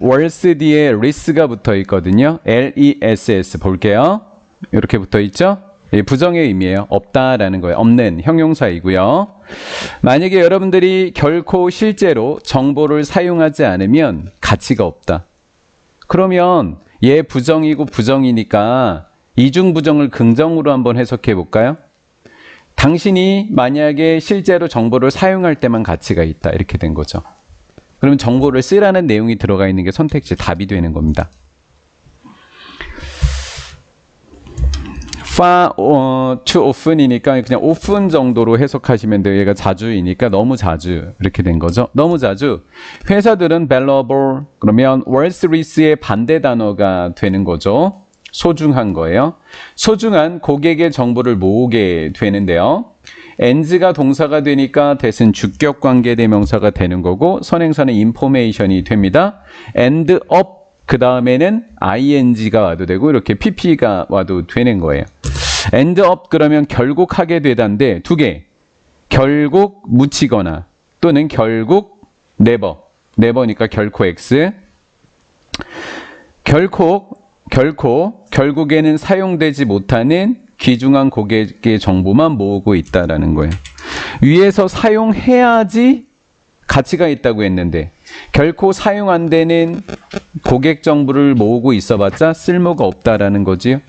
was 뒤에 ris가 붙어 있거든요. less 볼게요. 이렇게 붙어 있죠? 부정의 의미예요. 없다라는 거예요. 없는 형용사이고요. 만약에 여러분들이 결코 실제로 정보를 사용하지 않으면 가치가 없다. 그러면 얘 부정이고 부정이니까 이중부정을 긍정으로 한번 해석해 볼까요? 당신이 만약에 실제로 정보를 사용할 때만 가치가 있다. 이렇게 된 거죠. 그러면 정보를 쓰라는 내용이 들어가 있는 게 선택지 답이 되는 겁니다. far too often이니까 그냥 often 정도로 해석하시면 돼요. 얘가 자주이니까 너무 자주 이렇게 된 거죠. 너무 자주. 회사들은 valuable 그러면 worthless의 반대 단어가 되는 거죠. 소중한 거예요. 소중한 고객의 정보를 모으게 되는데요. and가 동사가 되니까 that은 주격 관계 대명사가 되는 거고 선행사는 information이 됩니다. end up 그 다음에는 ing가 와도 되고 이렇게 pp가 와도 되는 거예요. end up 그러면 결국 하게 되다인데 두 개. 결국 묻히거나 또는 결국 never니까 결코 x. 결국에는 사용되지 못하는 귀중한 고객의 정보만 모으고 있다라는 거예요. 위에서 사용해야지 가치가 있다고 했는데 결코 사용 안 되는 고객 정보를 모으고 있어봤자 쓸모가 없다라는 거지요.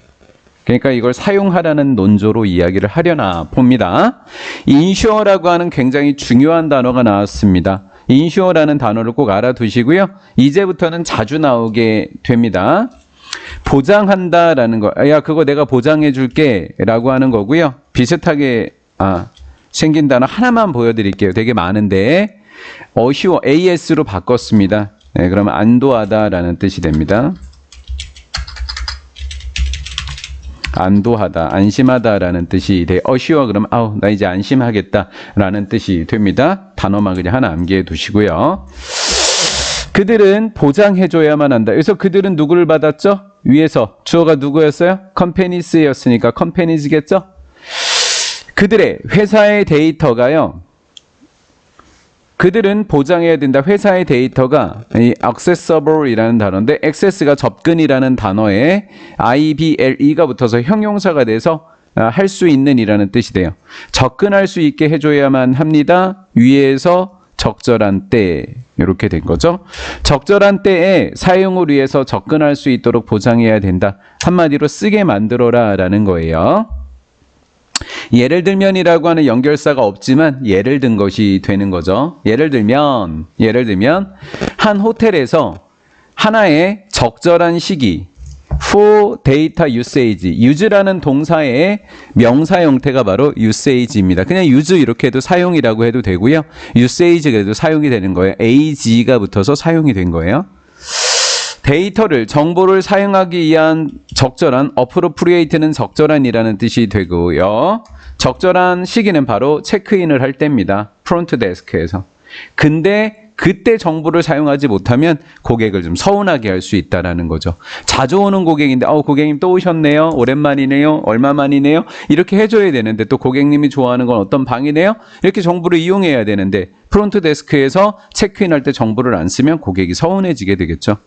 그러니까 이걸 사용하라는 논조로 이야기를 하려나 봅니다. insure라고 하는 굉장히 중요한 단어가 나왔습니다. insure라는 단어를 꼭 알아두시고요. 이제부터는 자주 나오게 됩니다. 보장한다라는 거. 야, 그거 내가 보장해 줄게 라고 하는 거고요. 비슷하게 생긴 단어 하나만 보여드릴게요. 되게 많은데 assure as로 바꿨습니다. 네, 그러면 안도하다라는 뜻이 됩니다. 안도하다, 안심하다라는 뜻이 돼. assure 그러면 나 이제 안심하겠다라는 뜻이 됩니다. 단어만 그냥 하나 암기해 두시고요. 그들은 보장해줘야만 한다. 그래서 그들은 누구를 받았죠? 위에서 주어가 누구였어요? companies였으니까 companies겠죠? 그들의 회사의 데이터가요. 그들은 보장해야 된다. 회사의 데이터가 이 accessible이라는 단어인데 access가 접근이라는 단어에 IBLE가 붙어서 형용사가 돼서 할 수 있는 이라는 뜻이 돼요. 접근할 수 있게 해줘야만 합니다. 위에서 적절한 때 이렇게 된 거죠. 적절한 때에 사용을 위해서 접근할 수 있도록 보장해야 된다. 한마디로 쓰게 만들어라 라는 거예요. 예를 들면이라고 하는 연결사가 없지만 예를 든 것이 되는 거죠. 예를 들면 한 호텔에서 하나의 적절한 시기 for data usage, use라는 동사의 명사 형태가 바로 usage입니다. 그냥 use 이렇게 해도 사용이라고 해도 되고요. usage 그래도 사용이 되는 거예요. ag가 붙어서 사용이 된 거예요. 데이터를, 정보를 사용하기 위한 적절한, appropriate는 적절한이라는 뜻이 되고요. 적절한 시기는 바로 체크인을 할 때입니다. 프론트 데스크에서. 근데 그때 정보를 사용하지 못하면 고객을 좀 서운하게 할 수 있다라는 거죠. 자주 오는 고객인데 고객님 또 오셨네요. 오랜만이네요. 얼마만이네요. 이렇게 해줘야 되는데 또 고객님이 좋아하는 건 어떤 방이네요. 이렇게 정보를 이용해야 되는데 프론트 데스크에서 체크인할 때 정보를 안 쓰면 고객이 서운해지게 되겠죠.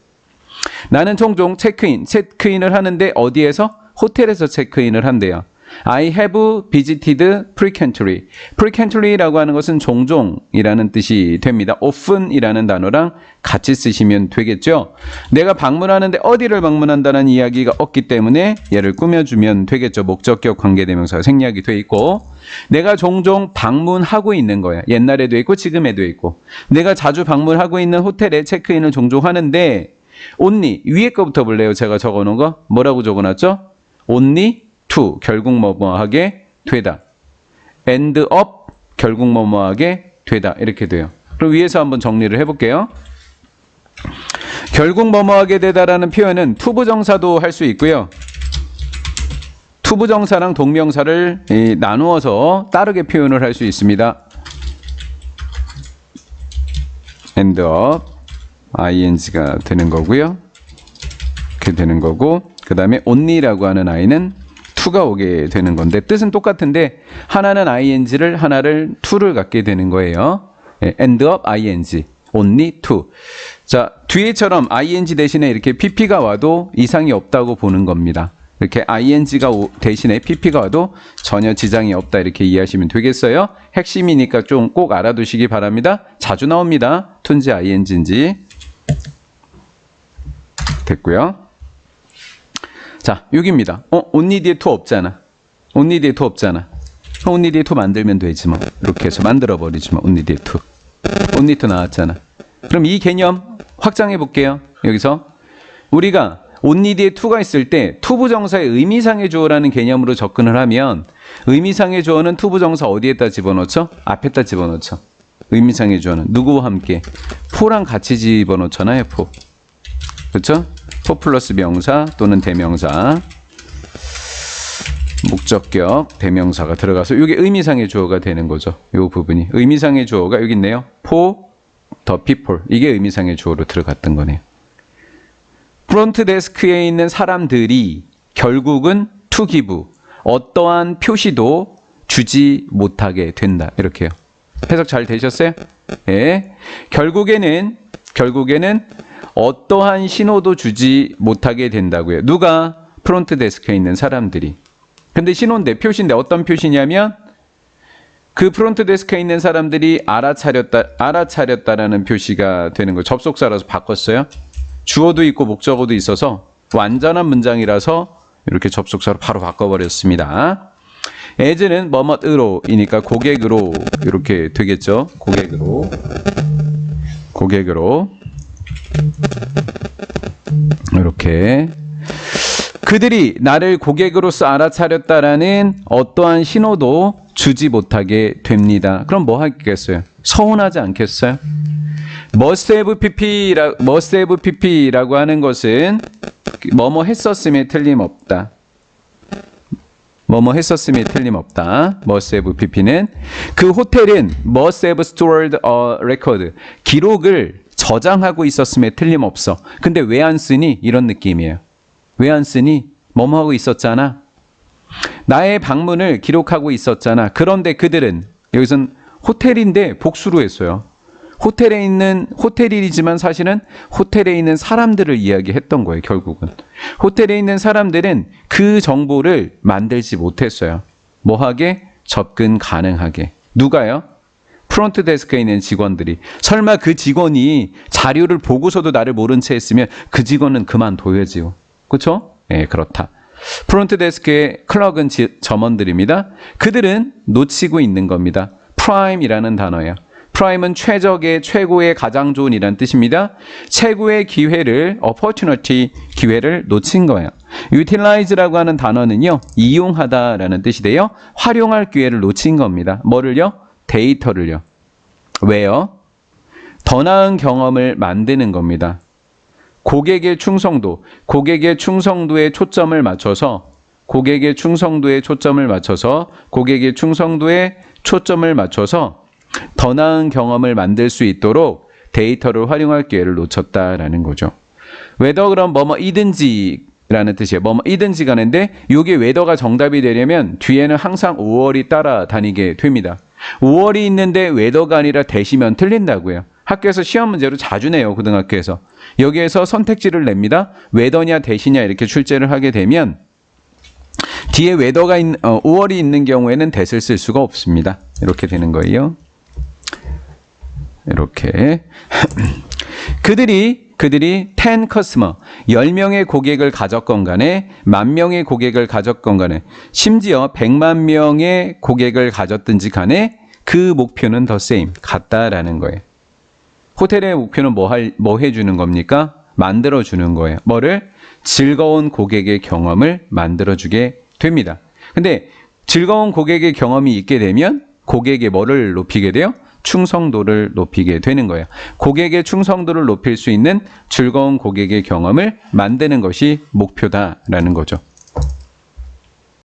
나는 종종 체크인을 하는데 어디에서? 호텔에서 체크인을 한대요. I have visited frequently. frequently라고 하는 것은 종종이라는 뜻이 됩니다. often이라는 단어랑 같이 쓰시면 되겠죠. 내가 방문하는데 어디를 방문한다는 이야기가 없기 때문에 얘를 꾸며주면 되겠죠. 목적격 관계대명사가 생략이 돼 있고 내가 종종 방문하고 있는 거야. 옛날에도 있고 지금에도 있고 내가 자주 방문하고 있는 호텔에 체크인을 종종 하는데 only 위에 거부터 볼래요? 제가 적어놓은 거 뭐라고 적어놨죠? only to 결국 뭐뭐하게 되다. end up 결국 뭐뭐하게 되다. 이렇게 돼요. 그럼 위에서 한번 정리를 해볼게요. 결국 뭐뭐하게 되다라는 표현은 투부정사도 할 수 있고요. 투부정사랑 동명사를 나누어서 다르게 표현을 할 수 있습니다. end up ing가 되는 거고요. 이렇게 되는 거고 그 다음에 only라고 하는 i는 to가 오게 되는 건데 뜻은 똑같은데 하나는 ing를 하나를 to를 갖게 되는 거예요. end up ing, only to. 자, 뒤에처럼 ing 대신에 이렇게 pp가 와도 이상이 없다고 보는 겁니다. 이렇게 ing가 대신에 pp가 와도 전혀 지장이 없다 이렇게 이해하시면 되겠어요. 핵심이니까 좀 꼭 알아두시기 바랍니다. 자주 나옵니다. 툰지 ing인지. 됐고요. 자, 여기입니다. only 뒤에 to 없잖아. only 뒤에 to 없잖아. only 뒤에 to 만들면 되지 뭐. 이렇게 해서 만들어버리지 뭐. only 뒤에 to. only to 나왔잖아. 그럼 이 개념 확장해 볼게요. 여기서 우리가 only 뒤에 to가 있을 때 투부정사의 의미상의 주어라는 개념으로 접근을 하면 의미상의 주어는 투부정사 어디에다 집어넣죠? 앞에다 집어넣죠. 의미상의 주어는 누구와 함께? 포랑 같이 집어넣잖아요. 포. 그렇죠? 포 플러스 명사 또는 대명사. 목적격 대명사가 들어가서 이게 의미상의 주어가 되는 거죠. 이 부분이. 의미상의 주어가 여기 있네요. 포 더 people. 이게 의미상의 주어로 들어갔던 거네요. 프론트 데스크에 있는 사람들이 결국은 to give 어떠한 표시도 주지 못하게 된다. 이렇게요. 해석 잘 되셨어요? 예. 결국에는 어떠한 신호도 주지 못하게 된다고요. 누가? 프론트 데스크에 있는 사람들이. 근데 신호인데 표시인데 어떤 표시냐면 그 프론트 데스크에 있는 사람들이 알아차렸다라는 표시가 되는 거예요. 접속사라서 바꿨어요. 주어도 있고 목적어도 있어서 완전한 문장이라서 이렇게 접속사로 바로 바꿔버렸습니다. as는 뭐뭐으로이니까 고객으로 이렇게 되겠죠. 고객으로 이렇게 그들이 나를 고객으로서 알아차렸다라는 어떠한 신호도 주지 못하게 됩니다. 그럼 뭐 하겠어요? 서운하지 않겠어요? must have pp라고 하는 것은 뭐뭐 했었음에 틀림없다. 뭐뭐 했었음에 틀림없다. must have pp는 그 호텔은 must have stored a record. 기록을 저장하고 있었음에 틀림없어. 근데 왜 안 쓰니? 이런 느낌이에요. 왜 안 쓰니? 뭐뭐 하고 있었잖아. 나의 방문을 기록하고 있었잖아. 그런데 그들은 여기서는 호텔인데 복수로 했어요. 호텔이지만 사실은 호텔에 있는 사람들을 이야기했던 거예요. 결국은 호텔에 있는 사람들은 그 정보를 만들지 못했어요. 뭐하게? 접근 가능하게. 누가요? 프론트 데스크에 있는 직원들이. 설마 그 직원이 자료를 보고서도 나를 모른 채 했으면 그 직원은 그만둬야지요. 그렇죠? 예, 그렇다. 프론트 데스크의 클럭은 점원들입니다. 그들은 놓치고 있는 겁니다. prime이라는 단어예요. prime은 최고의 가장 좋은이라는 뜻입니다. 최고의 기회를 opportunity 기회를 놓친 거예요. utilize라고 하는 단어는요. 이용하다라는 뜻이 돼요. 활용할 기회를 놓친 겁니다. 뭐를요? 데이터를요. 왜요? 더 나은 경험을 만드는 겁니다. 고객의 충성도에 초점을 맞춰서 더 나은 경험을 만들 수 있도록 데이터를 활용할 기회를 놓쳤다라는 거죠. whether 그럼 뭐뭐이든지라는 뜻이에요. 뭐뭐이든지 가는데 이게 whether가 정답이 되려면 뒤에는 항상 5월이 따라다니게 됩니다. 5월이 있는데 whether가 아니라 대시면 틀린다고요. 학교에서 시험 문제로 자주 내요. 고등학교에서. 여기에서 선택지를 냅니다. whether냐 대시냐 이렇게 출제를 하게 되면 뒤에 whether가 5월이 있는 경우에는 that을 쓸 수가 없습니다. 이렇게 되는 거예요. 이렇게 그들이 10 customer 10명의 고객을 가졌건 간에 10,000명의 고객을 가졌건 간에 심지어 100만 명의 고객을 가졌든지 간에 그 목표는 the same 같다라는 거예요. 호텔의 목표는 뭐 해주는 겁니까? 만들어주는 거예요. 뭐를? 즐거운 고객의 경험을 만들어주게 됩니다. 근데 즐거운 고객의 경험이 있게 되면 고객의 뭐를 높이게 돼요? 충성도를 높이게 되는 거예요. 고객의 충성도를 높일 수 있는 즐거운 고객의 경험을 만드는 것이 목표다라는 거죠.